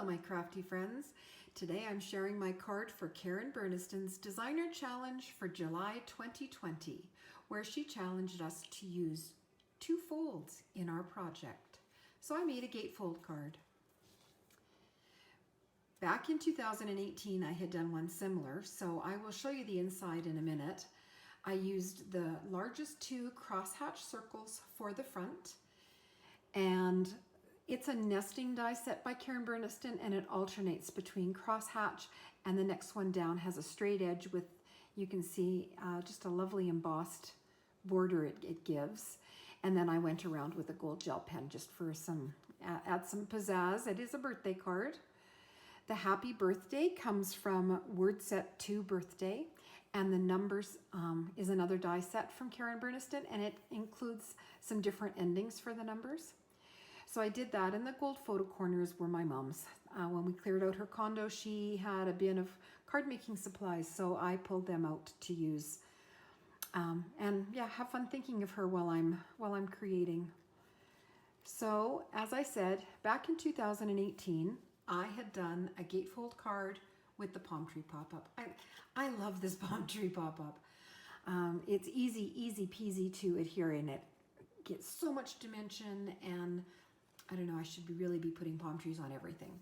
Hello my crafty friends. Today I'm sharing my card for Karen Burniston's Designer Challenge for July 2020, where she challenged us to use 2 folds in our project. So I made a gatefold card. Back in 2018 I had done one similar, so I will show you the inside in a minute. I used the largest 2 crosshatch circles for the front, and it's a nesting die set by Karen Burniston, and it alternates between crosshatch and the next one down has a straight edge with, you can see, just a lovely embossed border it gives. And then I went around with a gold gel pen just for some, add some pizzazz. It is a birthday card. The happy birthday comes from Word Set 2 Birthday, and the numbers is another die set from Karen Burniston, and it includes some different endings for the numbers. So I did that, and the gold photo corners were my mom's. When we cleared out her condo, she had a bin of card making supplies, so I pulled them out to use. And yeah, have fun thinking of her while I'm creating. So as I said, back in 2018, I had done a gatefold card with the palm tree pop-up. I love this palm tree pop-up. It's easy peasy to adhere in. It gets so much dimension, and I don't know, I should really be putting palm trees on everything.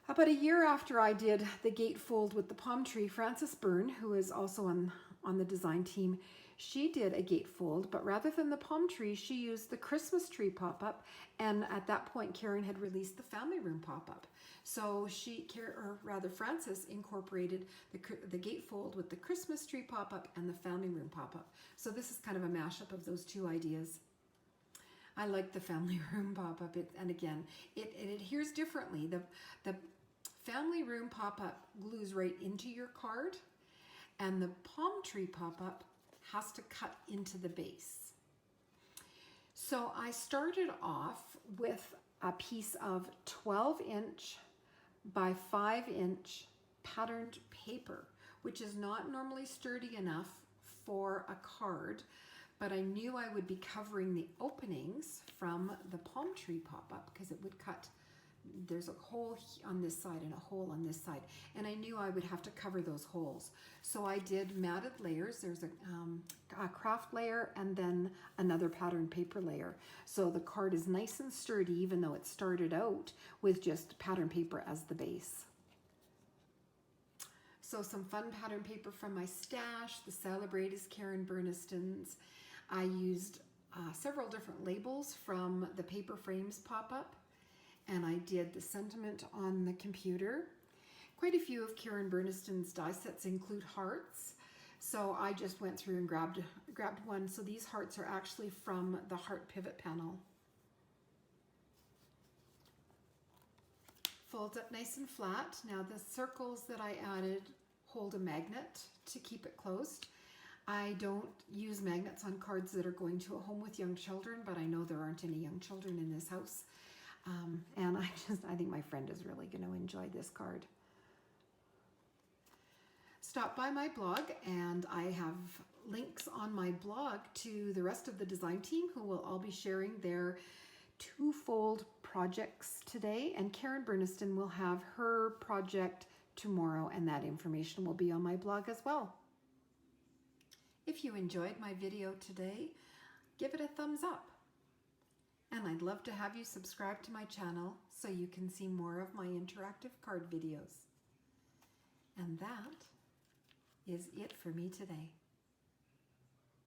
About a year after I did the gatefold with the palm tree, Frances Byrne, who is also on the design team, she did a gatefold, but rather than the palm tree, she used the Christmas tree pop-up, and at that point Karen had released the family room pop-up. So Frances incorporated the gatefold with the Christmas tree pop-up and the family room pop-up. So this is kind of a mashup of those 2 ideas. I like the family room pop-up, and again, it adheres differently. The family room pop-up glues right into your card, and the palm tree pop-up has to cut into the base. So I started off with a piece of 12-inch by 5-inch patterned paper, which is not normally sturdy enough for a card, but I knew I would be covering the openings from the palm tree pop-up because it would cut. There's a hole on this side and a hole on this side, and I knew I would have to cover those holes. So I did matted layers. There's a craft layer and then another patterned paper layer. So the card is nice and sturdy, even though it started out with just patterned paper as the base. So some fun pattern paper from my stash. The Celebrate is Karen Burniston's. I used several different labels from the Paper Frames pop-up, and I did the sentiment on the computer. Quite a few of Karen Burniston's die sets include hearts, so I just went through and grabbed one. So these hearts are actually from the heart pivot panel. Folds up nice and flat. Now the circles that I added hold a magnet to keep it closed. I don't use magnets on cards that are going to a home with young children, but I know there aren't any young children in this house. And I think my friend is really going to enjoy this card. Stop by my blog, and I have links on my blog to the rest of the design team who will all be sharing their 2-fold projects today, and Karen Burniston will have her project tomorrow, and that information will be on my blog as well. If you enjoyed my video today, give it a thumbs up. And I'd love to have you subscribe to my channel so you can see more of my interactive card videos. And that is it for me today.